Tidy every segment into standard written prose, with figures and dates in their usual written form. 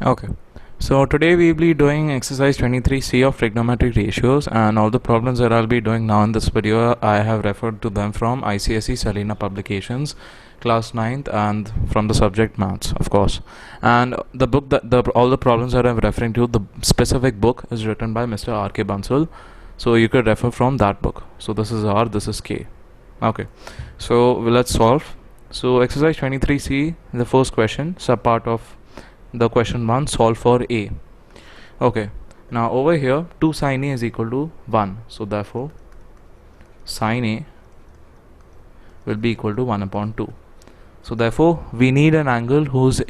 Okay, so today we'll be doing exercise 23C of trigonometric ratios, and all the problems that I'll be doing now in this video I have referred to them from ICSE Selena Publications class 9th and from the subject maths, of course. And the book that all the problems that I'm referring to, the specific book is written by Mr. R.K. Bansal, so you could refer from that book. So this is R, this is K. Okay, so let's solve. So exercise 23C, the first question, sub part of the question 1, solve for a. Okay, now over here 2 sine a is equal to 1, so therefore sine a will be equal to 1 upon 2. So therefore we need an angle whose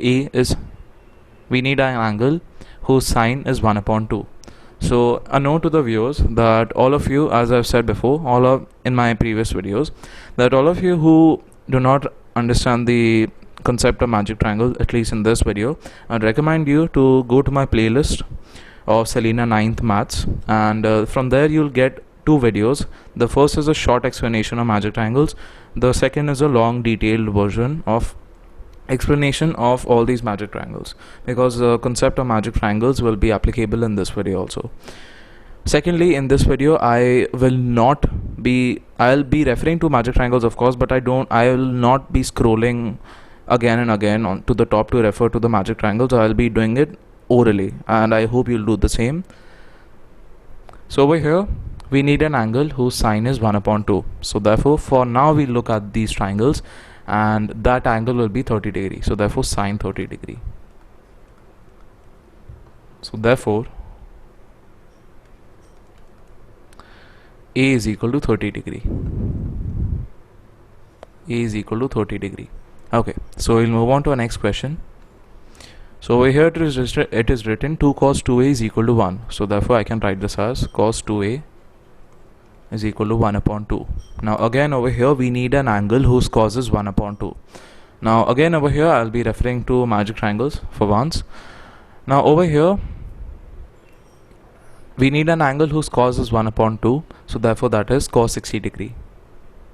sine is 1 upon 2. So a note to the viewers that all of you, as I've said before, in my previous videos, that all of you who do not understand the concept of magic triangle, at least in this video, I'd recommend you to go to my playlist of Selena 9th Maths, and from there you'll get two videos. The first is a short explanation of magic triangles, the second is a long detailed version of explanation of all these magic triangles, because the concept of magic triangles will be applicable in this video also. Secondly, in this video I'll be referring to magic triangles, of course, but I will not be scrolling again and again on to the top to refer to the magic triangles. I'll be doing it orally, and I hope you'll do the same. So over here we need an angle whose sine is 1 upon 2. So therefore for now we look at these triangles, and that angle will be 30 degree. So therefore sine 30 degree. So therefore A is equal to 30 degree. A is equal to 30 degree. Okay, so we'll move on to our next question. So over here it is written 2 cos 2a is equal to 1. So therefore I can write this as cos 2a is equal to 1 upon 2. Now again over here we need an angle whose cos is 1 upon 2. Now again over here I'll be referring to magic triangles for once. Now over here we need an angle whose cos is 1 upon 2. So therefore that is cos 60 degree.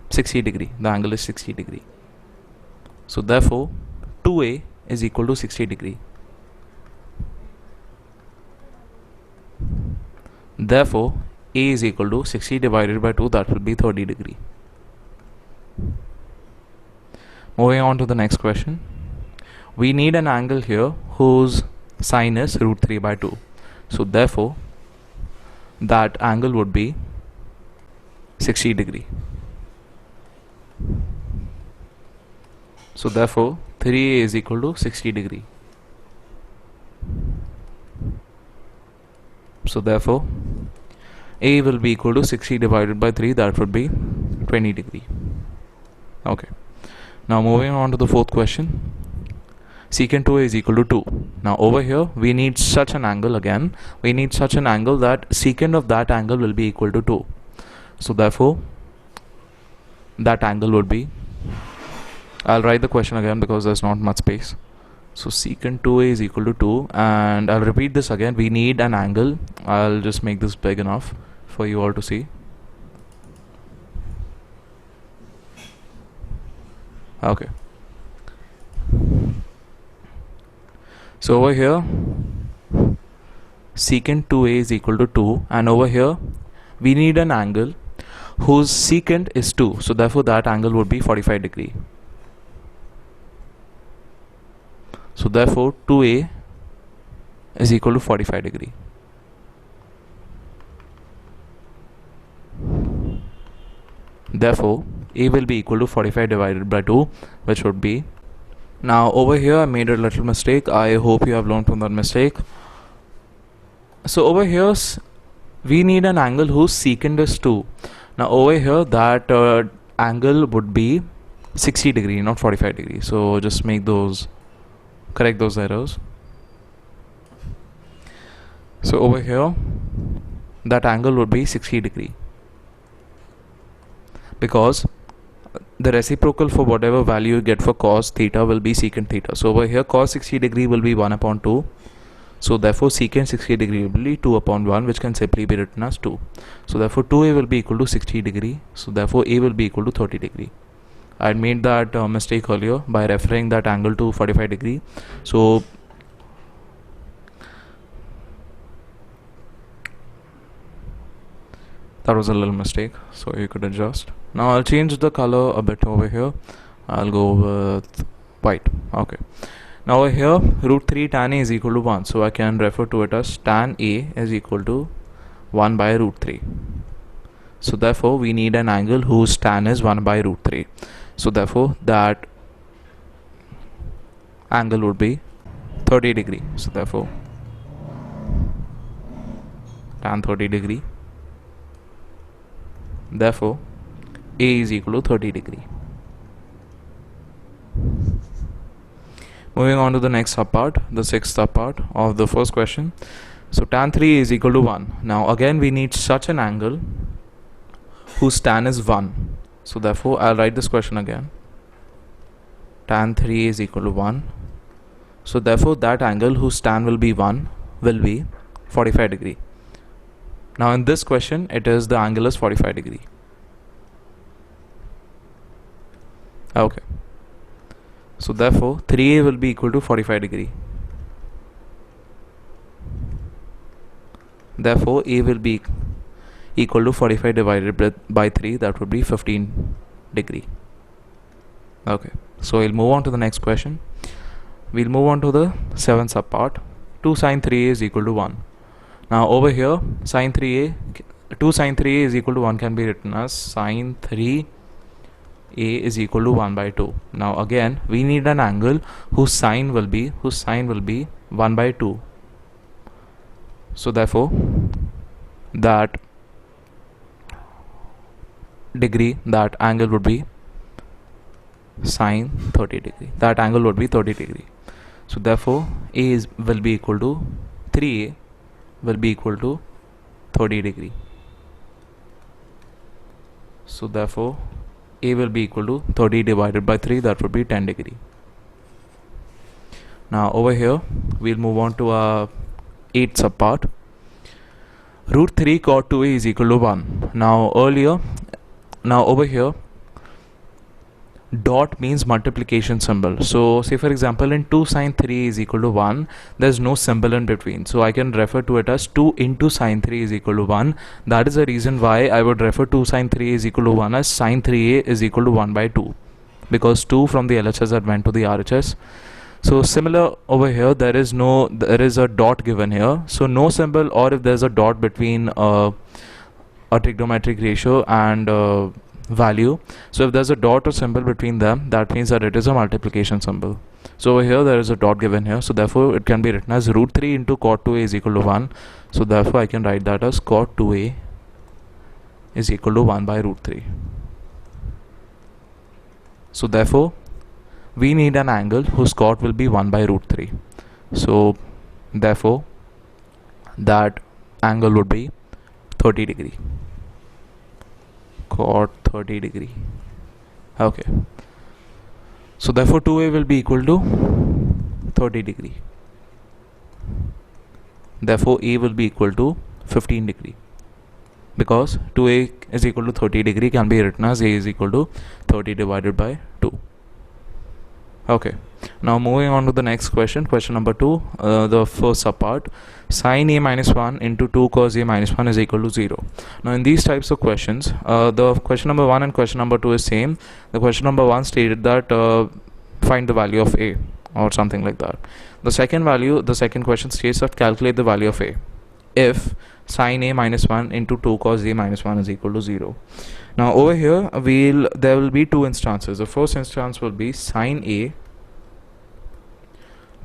60 degree. The angle is 60 degree. So therefore 2a is equal to 60 degree. Therefore a is equal to 60 divided by 2, that will be 30 degree. Moving on to the next question. We need an angle here whose sine is root 3 by 2. So therefore that angle would be 60 degree. So therefore 3a is equal to 60 degree. So therefore a will be equal to 60 divided by 3, that would be 20 degree. Okay, now moving on to the fourth question. Secant 2a is equal to 2. Now over here we need such an angle again. We need such an angle that secant of that angle will be equal to 2. So therefore that angle would be, I'll write the question again because there's not much space. So secant 2a is equal to 2, and I'll repeat this again. We need an angle. I'll just make this big enough for you all to see. Okay, so over here secant 2a is equal to 2, and over here we need an angle whose secant is 2. So therefore that angle would be 45 degree. So therefore 2a is equal to 45 degree. Therefore a will be equal to 45 divided by 2, which would be, now over here I made a little mistake. I hope you have learned from that mistake. So over here we need an angle whose secant is 2. Now over here that angle would be 60 degree, not 45 degree. So just correct those errors. So over here that angle would be 60 degree, because the reciprocal for whatever value you get for cos theta will be secant theta. So over here cos 60 degree will be 1 upon 2. So therefore secant 60 degree will be 2 upon 1, which can simply be written as 2. So therefore 2a will be equal to 60 degree. So therefore a will be equal to 30 degree. I had made that mistake earlier by referring that angle to 45 degree. So That was a little mistake, so you could adjust. Now I'll change the color a bit over here. I'll go with white. Okay. Now over here, root 3 tan A is equal to 1. So I can refer to it as tan A is equal to 1 by root 3. So therefore, we need an angle whose tan is 1 by root 3. So therefore, that angle would be 30 degree. So therefore, tan 30 degree. Therefore, A is equal to 30 degree. Moving on to the next subpart, the sixth subpart of the first question. So tan 3 is equal to 1. Now again we need such an angle whose tan is 1. So therefore I'll write this question again. Tan 3 is equal to 1. So therefore that angle whose tan will be 1 will be 45 degree. Now in this question it is the angle is 45 degree. Okay. So therefore 3A will be equal to 45 degree. Therefore A will be equal to 45 divided by 3, that would be 15 degree. Okay, so we'll move on to the next question. We'll move on to the seventh subpart. 2 sin 3A is equal to 1. Now over here, 2 sin 3A is equal to 1 can be written as sin 3A is equal to 1 by 2. Now again we need an angle whose sine will be 1 by 2. So therefore that angle would be sine 30 degree. That angle would be 30 degree. So therefore will be equal to 3A will be equal to 30 degree. So therefore A will be equal to 30 divided by 3, that would be 10 degree. Now over here we'll move on to our 8th subpart. Root 3 cot 2A is equal to 1. Now over here dot means multiplication symbol. So say for example in 2 sin 3 is equal to 1, there's no symbol in between, so I can refer to it as 2 into sin 3 is equal to 1. That is the reason why I would refer 2 sin 3 is equal to 1 as sin 3A is equal to 1 by 2, because 2 from the LHS that went to the RHS. So similar over here, there is a dot given here, so no symbol, or if there's a dot between a trigonometric ratio and value, so if there's a dot or symbol between them, that means that it is a multiplication symbol. So over here there is a dot given here, so therefore it can be written as root 3 into cot 2A is equal to 1. So therefore I can write that as cot 2A is equal to 1 by root 3. So therefore we need an angle whose cot will be 1 by root 3. So therefore that angle would be 30 degree. Cot 30 degree. Okay. So therefore 2A will be equal to 30 degree. Therefore A will be equal to 15 degree. Because 2A is equal to 30 degree can be written as A is equal to 30 divided by 2. Okay, now moving on to the next question, question number 2, the first subpart. Sin A minus 1 into 2 cos A minus 1 is equal to 0. Now in these types of questions, the question number 1 and question number 2 is same. The question number 1 stated that find the value of A or something like that. The second question states that calculate the value of A if sin A minus 1 into 2 cos A minus 1 is equal to 0. Now over here there will be two instances. The first instance will be sin A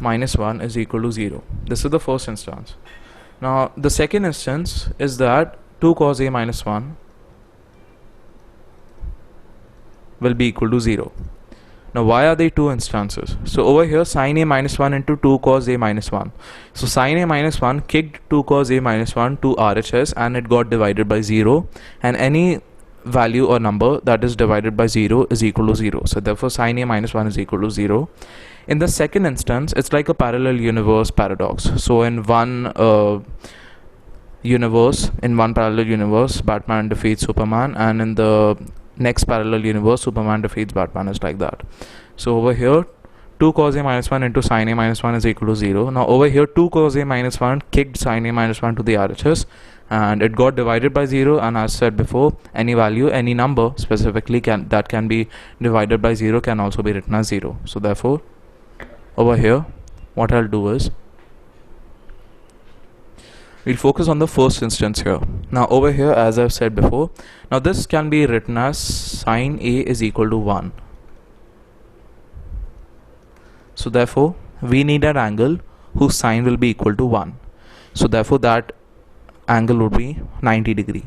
minus 1 is equal to 0. This is the first instance. Now the second instance is that 2 cos A minus 1 will be equal to 0. Now why are they two instances? So over here sin A minus 1 into 2 cos A minus 1. So sin A minus 1 kicked 2 cos A minus 1 to RHS and it got divided by 0, and any value or number that is divided by 0 is equal to 0. So therefore sin A minus 1 is equal to 0. In the second instance, it's like a parallel universe paradox. So in one parallel universe, Batman defeats Superman, and in the next parallel universe, Superman defeats Batman. Is like that. So over here 2 cos A minus 1 into sin A minus 1 is equal to 0. Now over here 2 cos A minus 1 kicked sin A minus 1 to the RHS, and it got divided by 0, and as said before, any value, any number specifically that can be divided by 0 can also be written as 0. So therefore over here what I'll do is we'll focus on the first instance here. Now over here, as I've said before, now this can be written as sine A is equal to 1. So therefore we need an angle whose sine will be equal to 1. So therefore that angle would be 90 degree.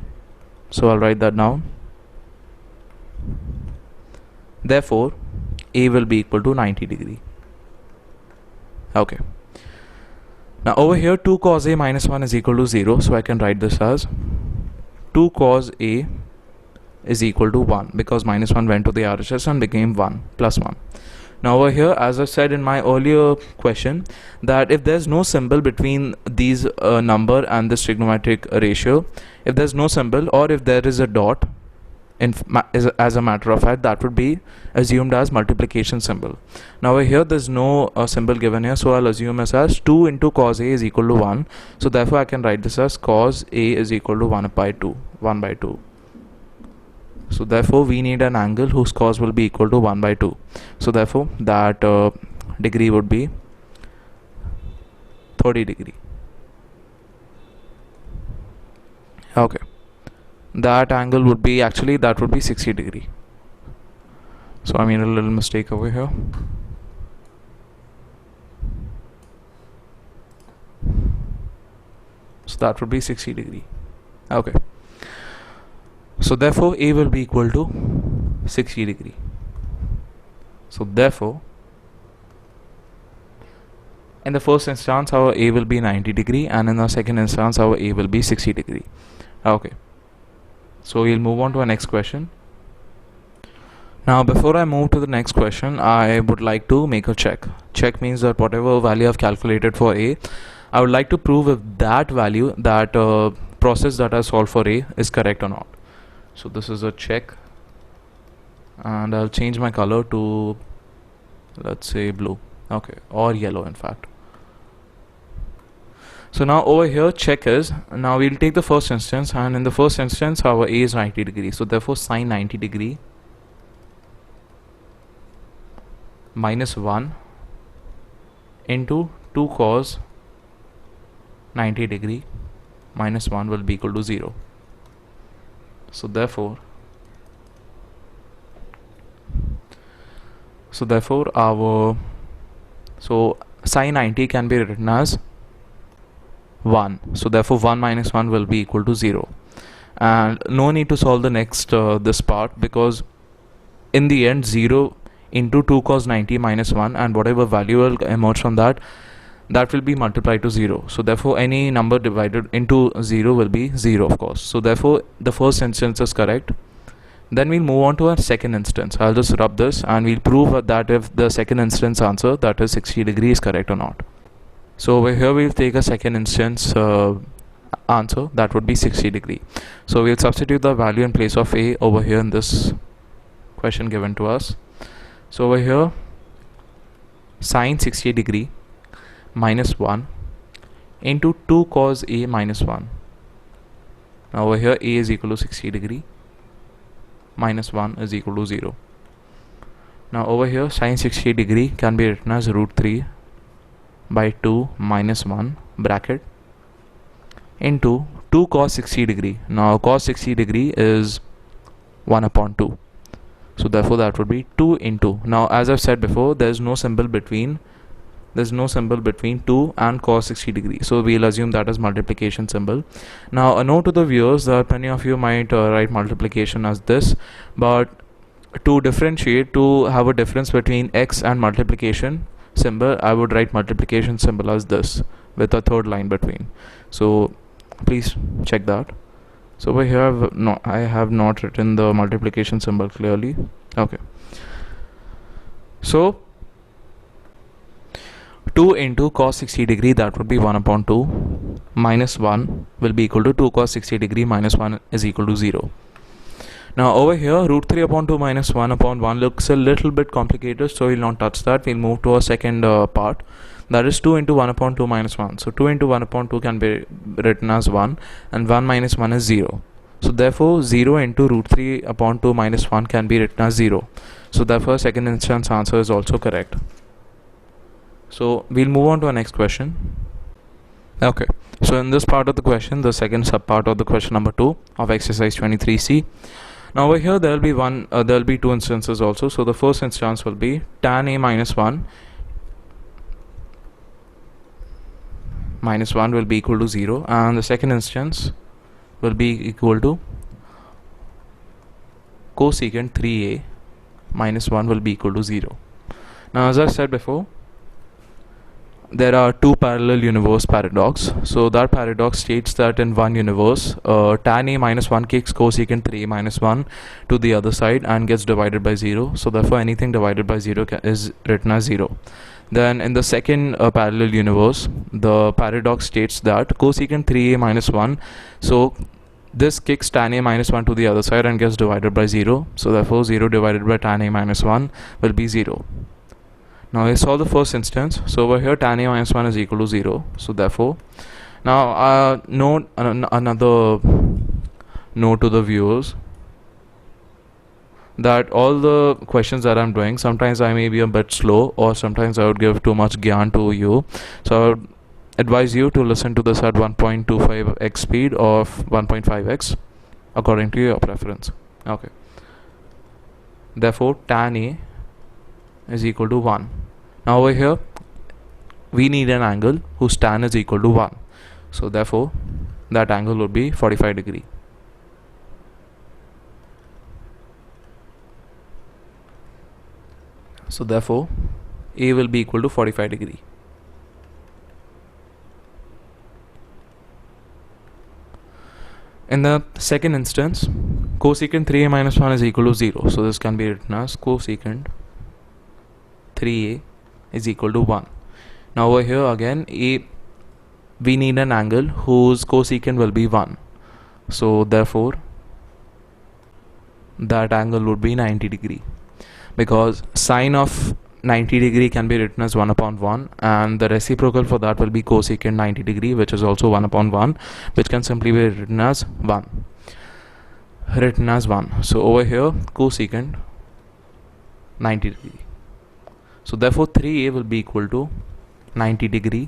So I'll write that down. Therefore A will be equal to 90 degree. Okay. Now over here 2 cos A minus 1 is equal to 0. So I can write this as 2 cos A is equal to 1, because minus 1 went to the RHS and became 1 plus 1. Now over here, as I said in my earlier question, that if there's no symbol between these number and this trigonometric ratio, if there's no symbol, or if there is a dot, as a matter of fact, that would be assumed as multiplication symbol. Now over here there's no symbol given here, so I'll assume as 2 into cos A is equal to 1. So therefore I can write this as cos A is equal to 1 by 2. So therefore we need an angle whose cos will be equal to 1 by 2. So therefore that degree would be 30 degree. Okay, that angle would be, actually that would be 60 degree. So I made a little mistake over here. So that would be 60 degree. Okay. So therefore A will be equal to 60 degree. So therefore in the first instance our A will be 90 degree, and in the second instance our A will be 60 degree. Okay. So we'll move on to our next question. Now before I move to the next question, I would like to make a check. Check means that whatever value I've calculated for A, I would like to prove if that value, that process that I solved for A is correct or not. So this is a check, and I'll change my color to, let's say, blue. Okay, or yellow in fact. So now over here check is, now we'll take the first instance, and in the first instance our A is 90 degree. So therefore sine 90 degree minus 1 into 2 cos 90 degree minus 1 will be equal to 0. So therefore our sine 90 can be written as 1. So therefore 1 minus 1 will be equal to 0, and no need to solve the next this part, because in the end 0 into 2 cos 90 minus 1, and whatever value will emerge from that will be multiplied to 0. So therefore any number divided into 0 will be 0, of course. So therefore the first instance is correct. Then we'll move on to our second instance. I'll just rub this and we'll prove that if the second instance answer, that is 60 degree, is correct or not. So over here we'll take a second instance answer, that would be 60 degree. So we'll substitute the value in place of A over here in this question given to us. So over here sine 60 degree minus 1 into 2 cos A minus 1. Now over here A is equal to 60 degree, minus 1 is equal to 0. Now over here sine 60 degree can be written as root 3 by 2 minus 1 bracket into 2 cos 60 degree. Now cos 60 degree is 1 upon 2. So therefore that would be 2 into, now as I've said before, there's no symbol between 2 and cos 60 degree, so we'll assume that as multiplication symbol. Now a note to the viewers that many of you might write multiplication as this, but to differentiate, to have a difference between x and multiplication symbol, I would write multiplication symbol as this with a third line between. So please check that. So over here I have not written the multiplication symbol clearly. Okay, so 2 into cos 60 degree, that would be 1 upon 2, minus 1 will be equal to 2 cos 60 degree minus 1 is equal to 0. Now over here, root 3 upon 2 minus 1 upon 1 looks a little bit complicated, so we'll not touch that. We'll move to our second part, that is 2 into 1 upon 2 minus 1. So 2 into 1 upon 2 can be written as 1, and 1 minus 1 is 0. So therefore 0 into root 3 upon 2 minus 1 can be written as 0. So therefore second instance answer is also correct. So we'll move on to our next question. Okay, so in this part of the question, the second sub part of the question number 2 of exercise 23C. Now over here there will be two instances also. So the first instance will be tan a minus 1 will be equal to 0, and the second instance will be equal to cosecant 3a minus 1 will be equal to 0. Now as I said before, there are two parallel universe paradox. So that paradox states that in one universe, tan a minus 1 kicks cosecant 3a minus 1 to the other side and gets divided by 0. So therefore anything divided by 0 is written as 0. Then in the second parallel universe, the paradox states that cosecant 3a minus 1, so this kicks tan a minus 1 to the other side and gets divided by 0. So therefore 0 divided by tan a minus 1 will be 0. Now let's solve the first instance. So over here tan a minus 1 is equal to 0. So therefore, now note another note to the viewers, that all the questions that I'm doing, sometimes I may be a bit slow, or sometimes I would give too much gyan to you. So I would advise you to listen to this at 1.25x speed or 1.5x according to your preference. Okay. Therefore tan a is equal to 1. Now over here we need an angle whose tan is equal to 1. So therefore that angle would be 45 degree. So therefore a will be equal to 45 degree. In the second instance, cosecant 3a minus 1 is equal to 0. So this can be written as cosecant 3a is equal to 1. Now over here again, we need an angle whose cosecant will be 1. So therefore that angle would be 90 degree, because sine of 90 degree can be written as 1 upon 1, and the reciprocal for that will be cosecant 90 degree, which is also 1 upon 1, which can simply be written as 1. So over here cosecant 90 degree. So therefore 3a will be equal to 90 degree.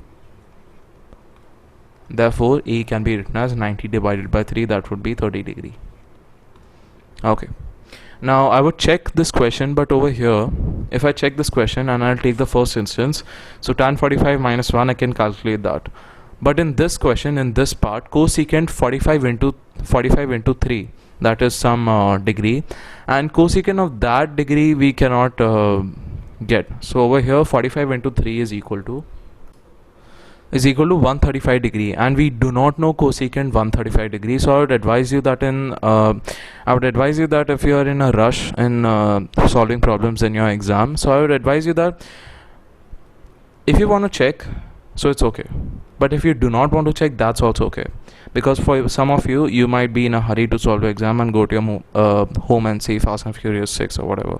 Therefore a can be written as 90 divided by 3, that would be 30 degree. Okay. Now I would check this question, but over here if I check this question and I'll take the first instance, so tan 45 minus 1, I can calculate that. But in this question, in this part, cosecant 45 into 3, that is some degree, and cosecant of that degree we cannot get. So over here 45 into 3 is equal to 135 degree, and we do not know cosecant 135 degree. So I would advise you that if you are in a rush in solving problems in your exam, so I would advise you that if you want to check, so it's okay, but if you do not want to check, that's also okay, because for some of you, you might be in a hurry to solve your exam and go to your home and see Fast and Furious 6 or whatever.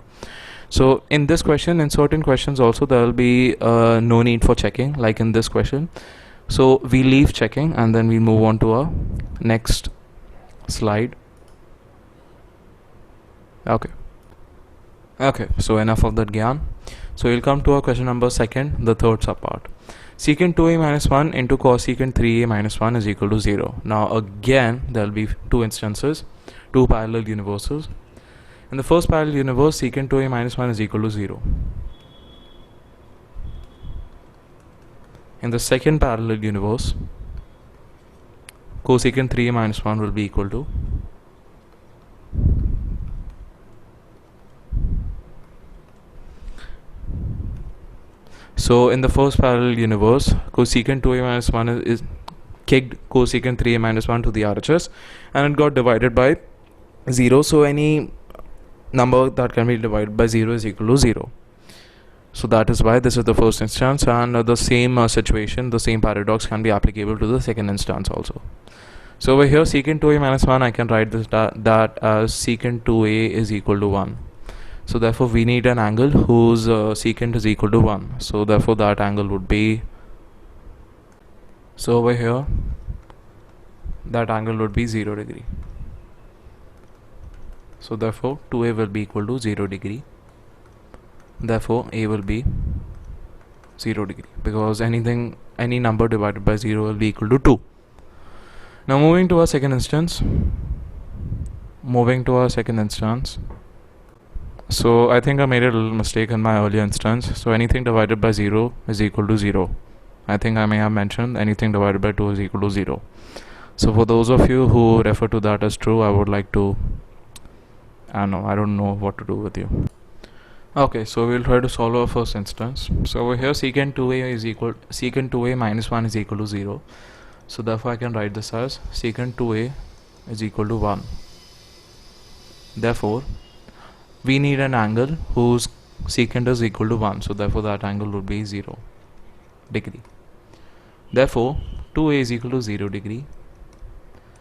So in this question, in certain questions also, there will be no need for checking, like in this question. So we leave checking and then we move on to our next slide. Okay, so enough of that gyan. So we'll come to our question number 2, the third subpart. Secant 2a minus 1 into cosecant 3a minus 1 is equal to 0. Now again there will be two instances, two parallel universes. In the first parallel universe, secant 2a minus 1 is equal to 0. In the second parallel universe, cosecant 3a minus 1 will be equal to So in the first parallel universe, cosecant 2a minus 1 is kicked cosecant 3a minus 1 to the RHS, and it got divided by 0. So any number that can be divided by 0 is equal to 0. So that is why this is the first instance, and the same situation, the same paradox can be applicable to the second instance also. So over here secant 2a minus 1, I can write this that as secant 2a is equal to 1. So therefore we need an angle whose secant is equal to 1. So therefore that angle would be, so over here that angle would be 0 degree. So therefore 2a will be equal to 0 degree. Therefore a will be 0 degree, because any number divided by 0 will be equal to 2. Now moving to our second instance. So I think I made a little mistake in my earlier instance. So anything divided by 0 is equal to 0. I think I may have mentioned anything divided by 2 is equal to 0. So for those of you who refer to that as true, I would like to, I don't know what to do with you. Okay, so we'll try to solve our first instance. So over here secant 2a minus 1 is equal to 0. So therefore I can write this as secant 2a is equal to 1. Therefore we need an angle whose secant is equal to 1. So therefore that angle would be 0 degree. Therefore 2a is equal to 0 degree.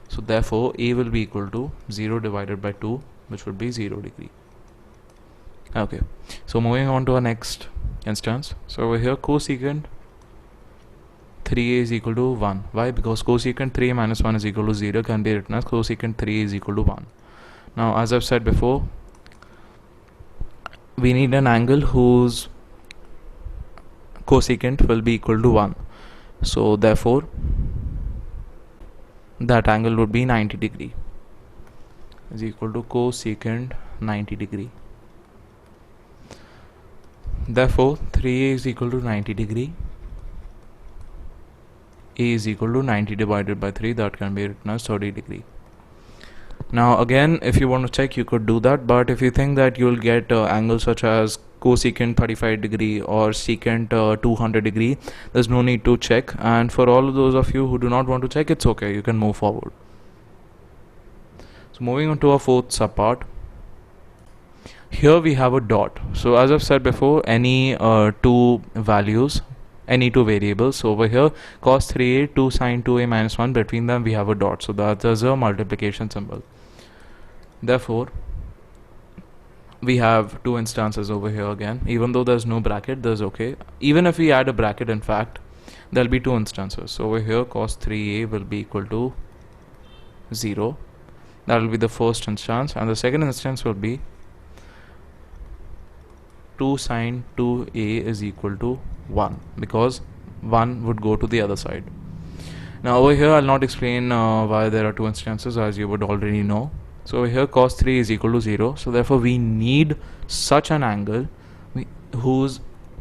So therefore a will be equal to 0 divided by 2, which would be 0 degree. Okay, so moving on to our next instance. So over here cosecant 3a is equal to 1. Why? Because cosecant 3a minus 1 is equal to 0 can be written as cosecant 3 is equal to 1. Now as I've said before, we need an angle whose cosecant will be equal to 1. So therefore that angle would be 90 degree, is equal to cosecant 90 degree. Therefore 3a is equal to 90 degree. A is equal to 90 divided by 3, that can be written as 30 degree. Now again, if you want to check, you could do that, but if you think that you'll get angles such as cosecant 35 degree or secant 200 degree, there's no need to check. And for all of those of you who do not want to check, it's okay, you can move forward. So moving on to our fourth subpart. Here we have a dot. So as I've said before, any two variables. So over here cos 3a, 2 sin 2a minus 1, between them we have a dot. So that is a multiplication symbol. Therefore we have two instances over here again. Even though there's no bracket, there's okay. Even if we add a bracket, in fact, there'll be two instances. So over here cos 3a will be equal to 0. That will be the first instance, and the second instance will be 2 sin 2a is equal to 1, because 1 would go to the other side. Now over here I'll not explain why there are two instances, as you would already know. So over here cos 3 is equal to 0. So therefore we need such an angle whose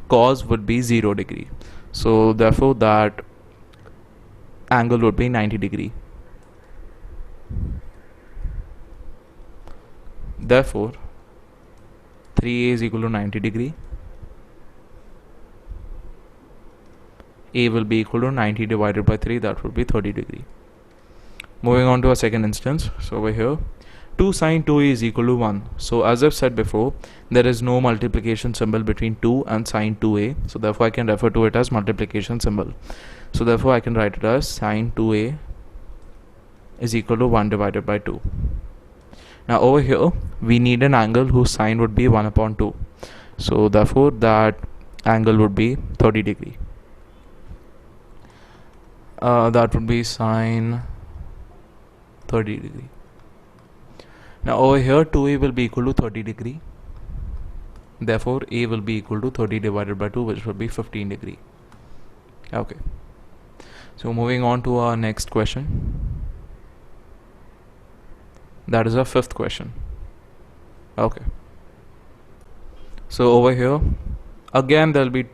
cos would be 0 degree. So therefore that angle would be 90 degree. Therefore 3a is equal to 90 degree. A will be equal to 90 divided by 3, that would be 30 degree. Moving on to our second instance. So over here 2 sin 2a is equal to 1. So as I've said before, there is no multiplication symbol between 2 and sin 2a. So therefore I can refer to it as multiplication symbol. So therefore I can write it as sin 2a is equal to 1 divided by 2. Now over here we need an angle whose sine would be 1 upon 2. So therefore that angle would be 30 degree. That would be sine 30 degree. Now over here 2a will be equal to 30 degree. Therefore a will be equal to 30 divided by 2, which will be 15 degree. Okay. So moving on to our next question. That is our fifth question. Okay. So over here again there will be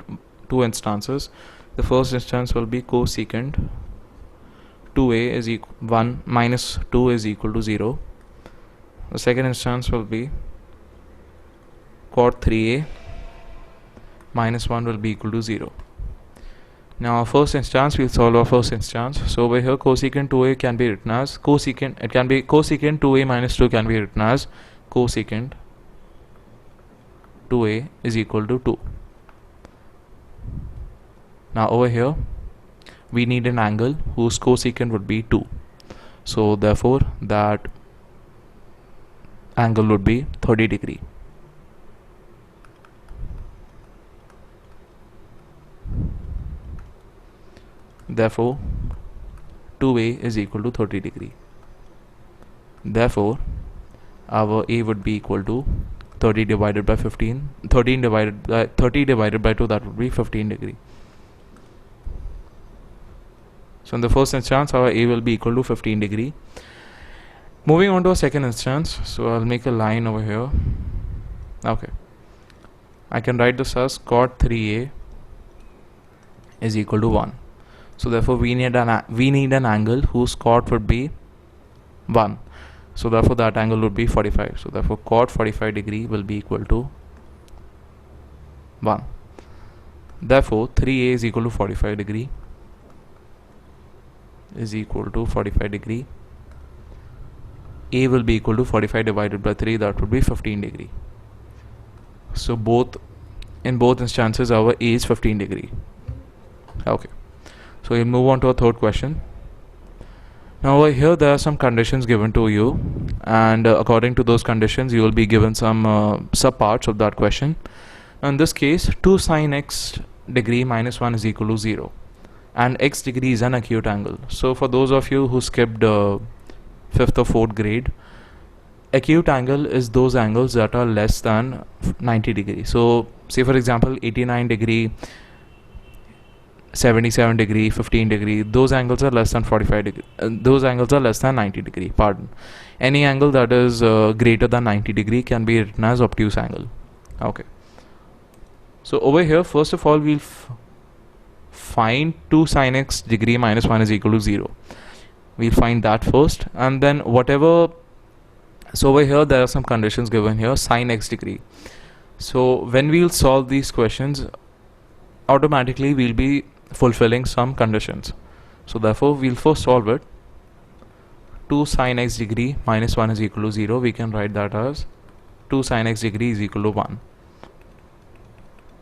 two instances. The first instance will be cosecant 2a is 1 minus 2 is equal to 0. The second instance will be cot 3a minus 1 will be equal to 0. Now our first instance, we'll solve our first instance. So over here cosecant 2a can be written as cosecant 2a minus 2 can be written as cosecant 2a is equal to 2. Now over here we need an angle whose cosecant would be 2. So therefore that angle would be 30 degree. Therefore 2a is equal to 30 degree. Therefore our a would be equal to 30 divided by 15, 13 divided by 30 divided by 2, that would be 15 degree. So in the first instance our a will be equal to 15 degree. Moving on to a second instance, so I'll make a line over here. Okay, I can write this as cot 3a is equal to 1. So therefore we need an angle whose cot would be 1. So therefore that angle would be 45. So therefore cot 45 degree will be equal to 1. Therefore 3a is equal to 45 degree is equal to 45 degree. A will be equal to 45 divided by 3, that would be 15 degree. So in both instances our A is 15 degree. Okay, so we'll move on to a third question. Now over here there are some conditions given to you, and according to those conditions you will be given some subparts of that question. In this case 2 sine x degree minus 1 is equal to 0, and x degree is an acute angle. So for those of you who skipped 5th or 4th grade, acute angle is those angles that are less than 90 degree. So say for example 89 degree, 77 degree, 15 degree, those angles are less than 45 degree, those angles are less than 90 degree, pardon. Any angle that is greater than 90 degree can be written as obtuse angle. Okay, so over here first of all we'll find 2 sine x degree minus 1 is equal to 0. We'll find that first, and then whatever. So over here there are some conditions given here. Sine x degree, so when we'll solve these questions automatically we'll be fulfilling some conditions. So therefore we'll first solve it. 2 sine x degree minus 1 is equal to 0. We can write that as 2 sine x degree is equal to 1.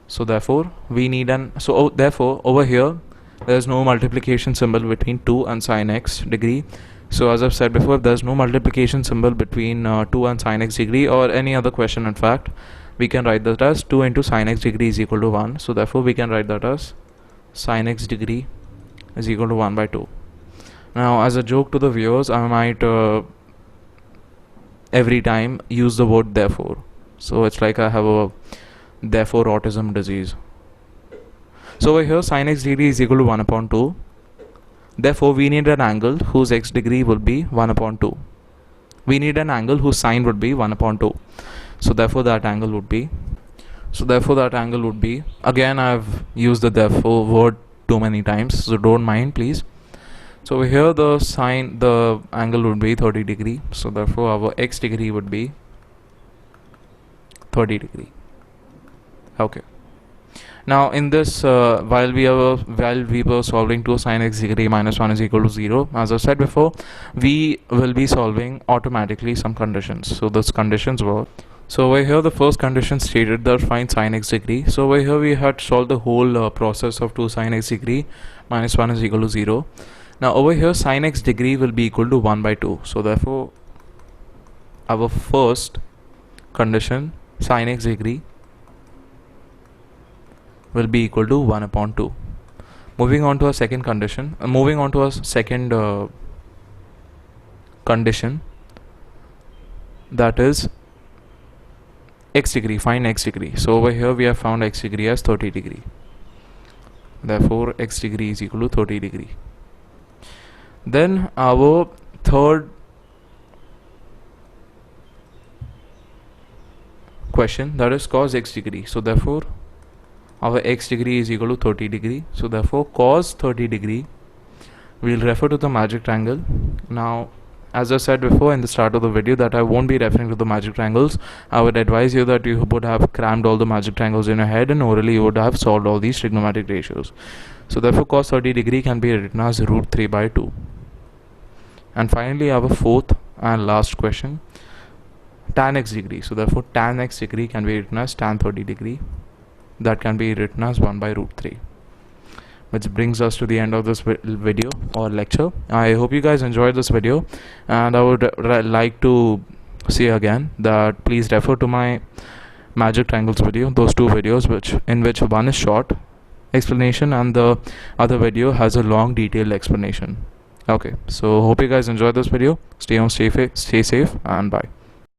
So therefore we need therefore over here there is no multiplication symbol between 2 and sine x degree. So as I've said before, if there is no multiplication symbol between 2 and sine x degree, or any other question in fact, we can write that as 2 into sine x degree is equal to 1. So therefore we can write that as sine x degree is equal to 1 by 2. Now as a joke to the viewers, I might every time use the word therefore. So it's like I have a therefore autism disease. So over here sine x degree is equal to 1 upon 2. Therefore we need an angle whose x degree will be 1 upon 2. We need an angle whose sine would be 1 upon 2. So therefore that angle would be, again I've used the therefore word too many times, so don't mind please. So over here the angle would be 30 degree. So therefore our x degree would be 30 degree. Okay. Now in this while we were solving 2 sine x degree minus 1 is equal to 0, as I said before, we will be solving automatically some conditions. So those conditions were, so over here the first condition stated that find sine x degree. So over here we had solved the whole process of 2 sine x degree minus 1 is equal to 0. Now over here sine x degree will be equal to 1 by 2. So therefore our first condition, sine x degree, will be equal to 1 upon 2. Moving on to a second condition, condition, that is x degree, find x degree. So over here we have found x degree as 30 degree. Therefore x degree is equal to 30 degree. Then our third question, that is cos x degree. So therefore our x degree is equal to 30 degree. So therefore cos 30 degree, we'll refer to the magic triangle. Now as I said before in the start of the video that I won't be referring to the magic triangles. I would advise you that you would have crammed all the magic triangles in your head, and orally you would have solved all these trigonometric ratios. So therefore cos 30 degree can be written as root 3 by 2. And finally our fourth and last question, tan x degree. So therefore tan x degree can be written as tan 30 degree. That can be written as 1 by root 3. which brings us to the end of this video or lecture. I hope you guys enjoyed this video, and I would like to say again that please refer to my magic triangles video, those two videos, in which one is short explanation and the other video has a long detailed explanation. Okay, so hope you guys enjoyed this video. Stay safe, and bye.